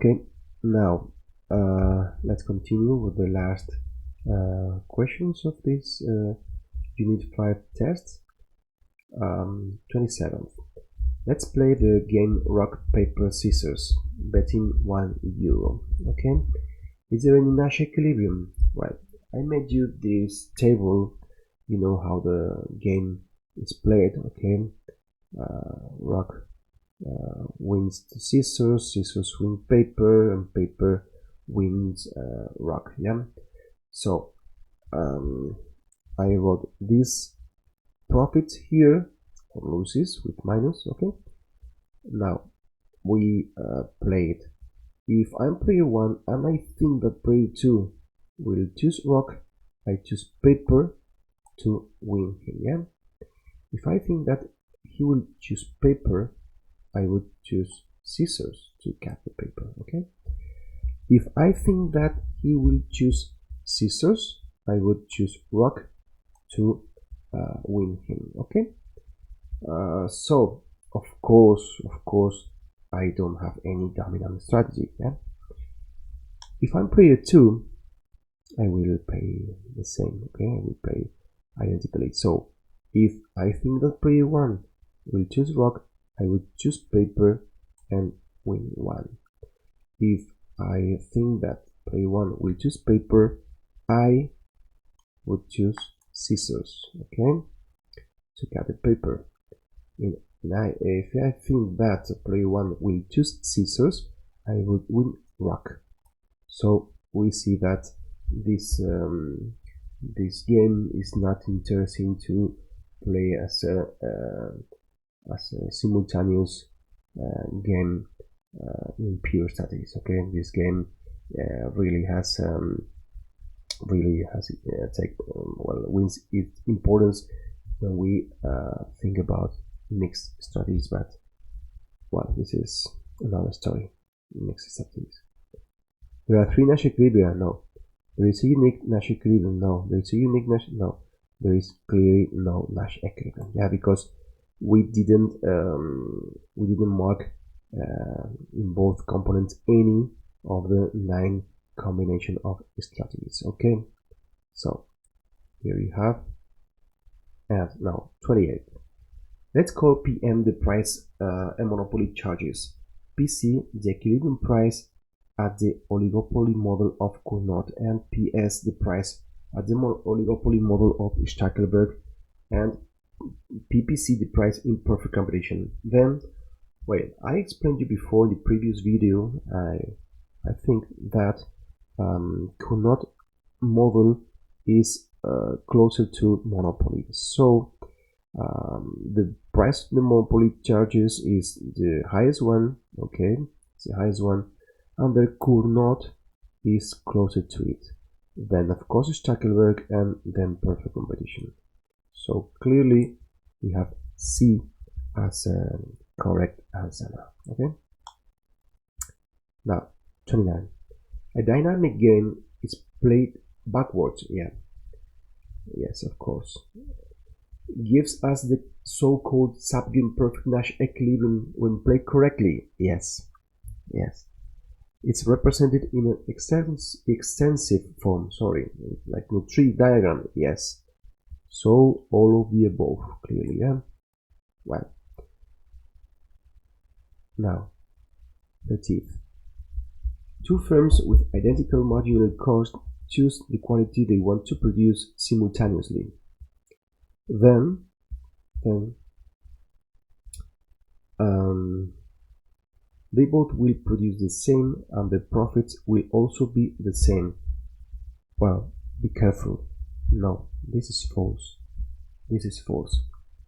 Okay, now let's continue with the last questions of this Unit 5 test. 27th. Let's play the game Rock, Paper, Scissors, betting €1. Okay, is there any Nash equilibrium? Well, I made you this table. You know how the game is played. Okay, rock wins the scissors, scissors win paper, and paper wins rock. Yeah, so I wrote this profit here or losses with minus. Okay, now we played. If I'm player 1 and I think that player 2 will choose rock, I choose paper to win him. Yeah, if I think that he will choose paper, I would choose scissors to cut the paper. Okay, if I think that he will choose scissors, I would choose rock to win him. Okay, so of course I don't have any dominant strategy. Yeah, if I'm player 2, I will play the same. Okay, I will play identically. So if I think that player 1 will choose rock, I would choose paper and win 1. If I think that player 1 will choose paper, I would choose scissors. Okay, to cut the paper. If I think that player 1 will choose scissors, I would win rock. So we see that this this game is not interesting to play as a simultaneous game in pure statistics. Okay, this game really has wins its importance when we think about mixed studies. But well, this is another story. Mixed studies. There are 3 Nash equilibria. No. There is a unique Nash equilibrium. No. There is a unique Nash. No. There is clearly no Nash equilibrium. Yeah, because we didn't mark in both components any of the 9 combination of strategies. Okay, so here you have. And now 28. Let's call PM the price and monopoly charges, PC the equilibrium price at the oligopoly model of Cournot, and PS the price at the oligopoly model of Stackelberg, and PPC the price in perfect competition. Then, well, I explained you before in the previous video, I think that Cournot model is closer to monopoly. So the price the monopoly charges is the highest one. Okay, it's the highest one, and the Cournot is closer to it. Then of course Stackelberg, and then perfect competition. So clearly we have C as a correct answer now. Okay, now 29. A dynamic game is played backwards. Yeah, yes, of course. Gives us the so-called subgame perfect Nash equilibrium when played correctly. Yes, yes. It's represented in an extensive form. Sorry, like in a tree diagram. Yes. So all of the above, clearly. Yeah. Well. Now, 30th. 2 firms with identical marginal cost choose the quantity they want to produce simultaneously. Then they both will produce the same, and the profits will also be the same. Well, be careful. No, this is false. This is false.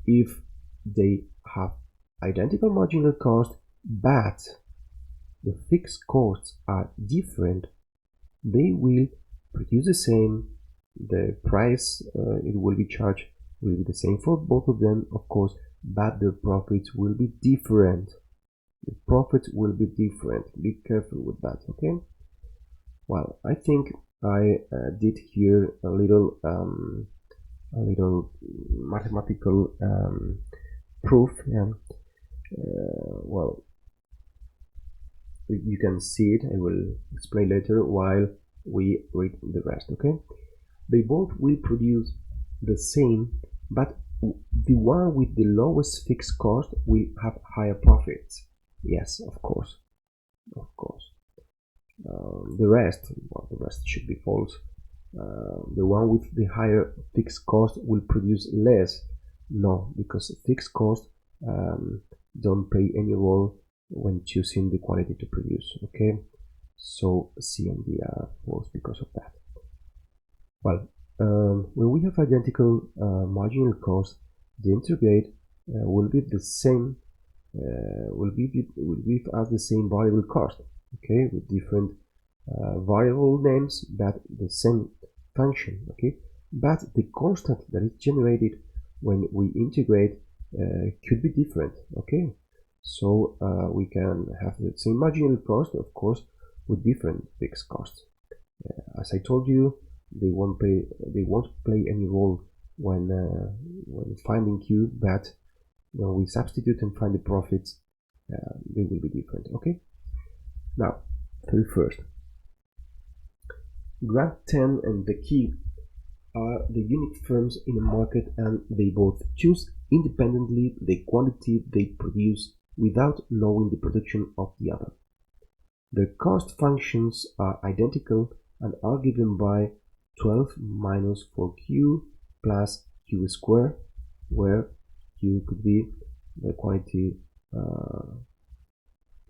If they have identical marginal cost, but the fixed costs are different, they will produce the same. The price it will be charged will be the same for both of them, of course, but the profits will be different. The profits will be different. Be careful with that. Okay. Well, I think I did here a little mathematical proof. Yeah. Well, you can see it. I will explain later while we read the rest. Okay, they both will produce the same, but the one with the lowest fixed cost will have higher profits. Yes, of course, of course. The rest should be false. The one with the higher fixed cost will produce less. No, because fixed cost don't play any role when choosing the quality to produce. Okay, so C and D are false because of that. Well, when we have identical marginal cost, the integrate will be the same. Will give us the same variable cost. Okay, with different variable names, but the same function. Okay, but the constant that is generated when we integrate could be different. Okay, so we can have the same marginal cost, of course, with different fixed costs. As I told you, they won't play any role when finding Q, but when we substitute and find the profits, they will be different. Okay, now first, Grant 10 and the key are the unique firms in a market, and they both choose independently the quantity they produce without knowing the production of the other. Their cost functions are identical and are given by 12 minus 4q plus q squared, where q could be the quantity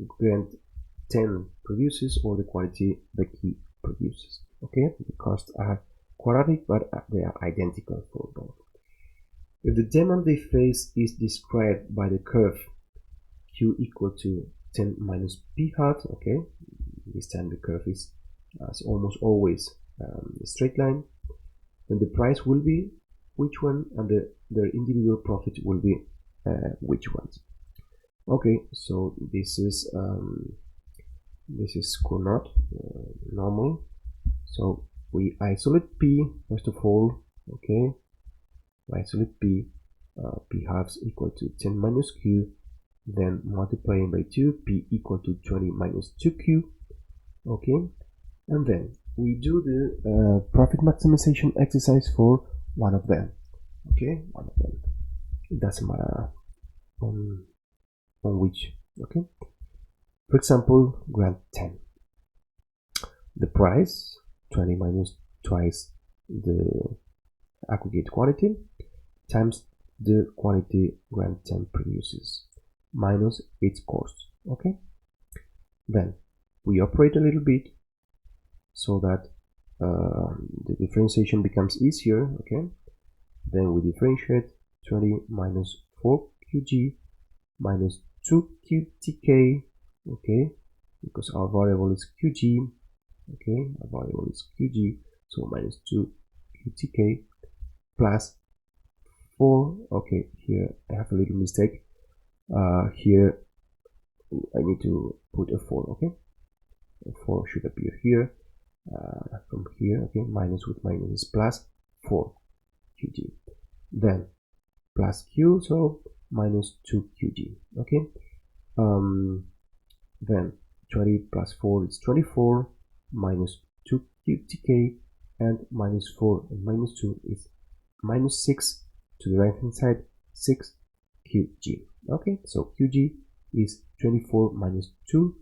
Grant 10 produces or the quantity the key produces. Okay, the costs are quadratic, but they are identical for both. If the demand they face is described by the curve q equal to 10 minus p hat, okay, this time the curve is, as almost always, a straight line, then the price will be which one, and their individual profit will be which ones. Okay, so this is Cournot normal. So we isolate p first of all. Okay, we isolate p. P halves equal to 10 minus q, then multiplying by 2, p equal to 20 minus 2q. Okay, and then we do the profit maximization exercise for one of them. Okay, one of them. It doesn't matter on which. Okay, for example, Grant 10. The price 20 minus twice the aggregate quantity times the quantity Grant 10 produces minus its cost. Okay, then we operate a little bit so that the differentiation becomes easier. Okay, then we differentiate 20 minus 4qg minus 2qtk. Okay, because our variable is qg. Okay, our variable is qg, so minus 2qtk plus 4. Okay, here I have a little mistake. Here I need to put a 4. Okay, a 4 should appear here. From here, okay, minus with minus is plus 4 qg, then plus q, so minus 2 qg. Okay, then 20 plus 4 is 24, minus 2 qtk, and minus 4 and minus 2 is minus 6 to the right hand side, 6 qg. Okay, so qg is 24 minus 2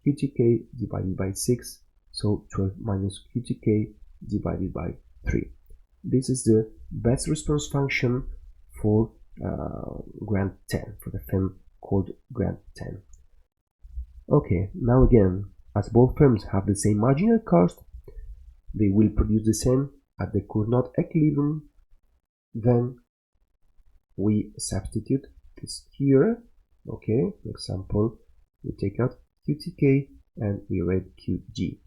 qtk divided by 6, so 12 minus qtk divided by 3. This is the best response function for Grant 10, for the firm called Grant 10. Okay, now again, as both firms have the same marginal cost, they will produce the same at the Cournot equilibrium. Then we substitute this here. Okay, for example, we take out qtk and we write qg.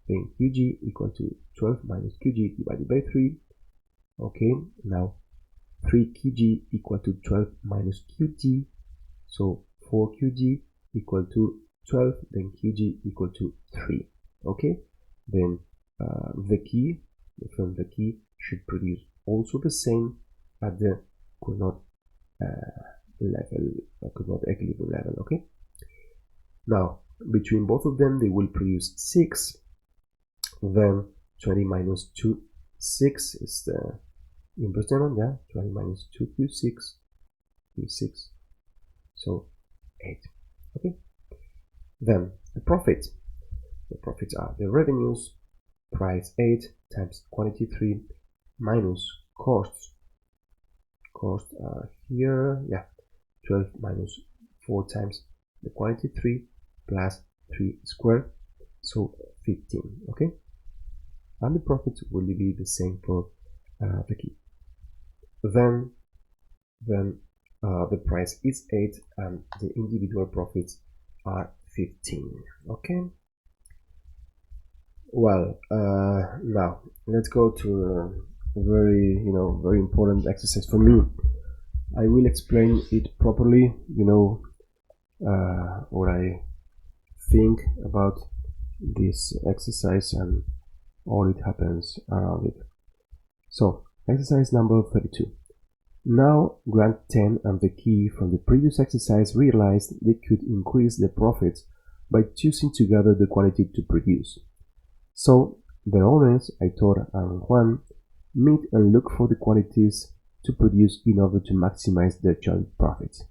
Then qg equal to 12 minus qg divided by 3. Okay, now 3 qg equal to 12 minus qg, so 4 qg equal to 12, then qg equal to 3. Okay, then the key should produce also the same at the Cournot level, Cournot equilibrium level. Okay, now Between both of them, they will produce 6. Then 20 minus 2, 6 is the inverse demand, yeah? 20 minus 2 gives 6, so 8. Okay. Then the profit. The profits are the revenues, price 8 times quantity 3 minus costs. Costs are here, yeah, 12 minus 4 times the quantity 3 plus 3 squared, so 15. Okay. And the profits will be the same for the key. Then the price is 8 and the individual profits are 15. Okay. Well, now let's go to a very very important exercise for me. I will explain it properly, what I think about this exercise and all it happens around it. So, exercise number 32. Now, Grant 10 and the key from the previous exercise realized they could increase their profits by choosing together the quantity to produce. So, the owners, Aitor and Juan, meet and look for the quantities to produce in order to maximize their joint profits.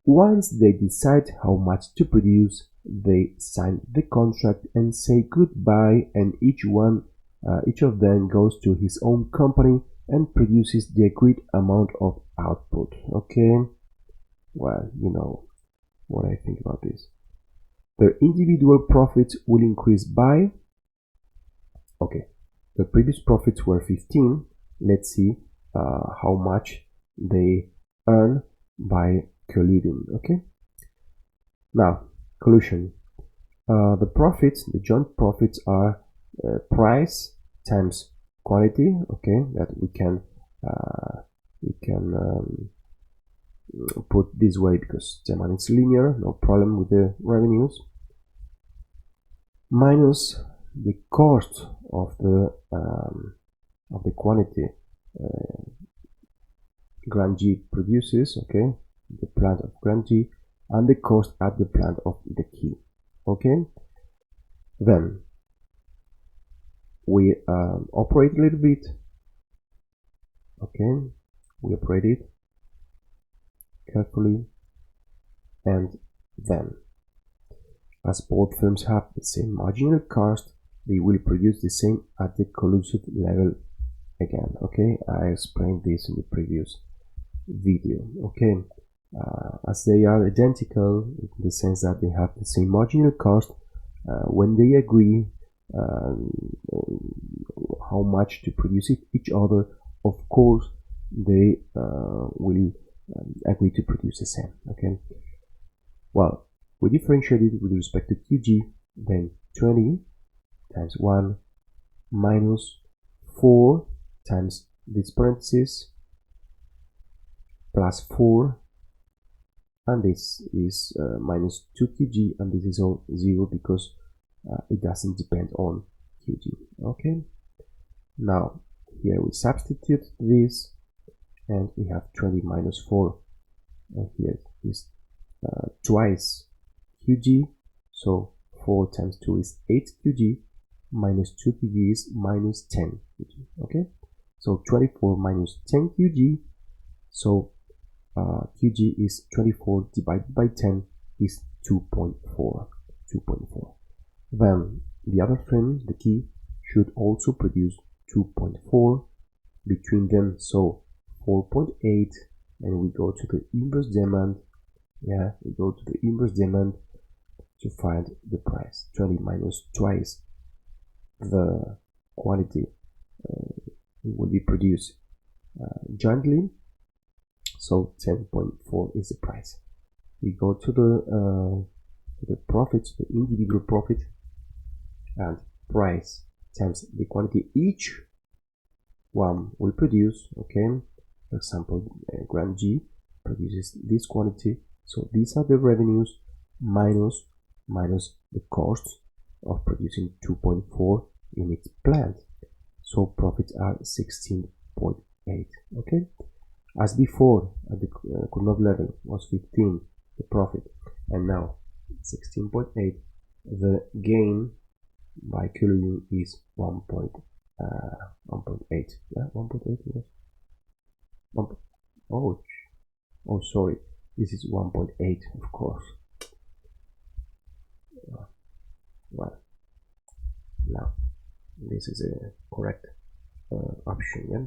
Once they decide how much to produce, they sign the contract and say goodbye, and each of them goes to his own company and produces the agreed amount of output. Okay, well, you know what I think about this. Their individual profits will increase by, okay, the previous profits were 15. Let's see how much they earn by colluding. Okay, now collusion. The joint profits are price times quantity. Okay, that we can put this way because the money is linear, no problem with the revenues, minus the cost of the quantity Grand G produces, okay, the plant of Grand G, and the cost at the plant of the key. Okay, then we operate a little bit. Okay, we operate it carefully, and then, as both firms have the same marginal cost, they will produce the same at the collusive level again. Okay, I explained this in the previous video. Okay, as they are identical in the sense that they have the same marginal cost, when they agree how much to produce each other, of course they will agree to produce the same. Okay, well, we differentiate it with respect to QG, then 20 times 1 minus 4 times this parenthesis plus 4, and this is minus 2QG, and this is all 0 because it doesn't depend on QG. Okay, now here we substitute this and we have 20 minus 4, and here is twice QG, so 4 times 2 is 8 QG, minus 2 QG is minus 10 QG. Okay, so 24 minus 10 QG, so QG is 24 divided by 10 is 2.4. Then the other firm, the key, should also produce 2.4 between them, so 4.8, and we go to the inverse demand. Yeah, we go to the inverse demand to find the price. 20 minus twice the quantity will be produced jointly, so 10.4 is the price. We go to the profits, the individual profit, and price times the quantity each one will produce. Okay, for example, Grand G produces this quantity, so these are the revenues minus the costs of producing 2.4 in its plant, so profits are 16.8. okay, as before at the Cournot level was 15 the profit, and now 16.8. The gain by coloring is 1.8. Yeah, 1.8. Yes. Oh, oh, sorry. This is 1.8, of course. Well, now this is a correct option. Yeah?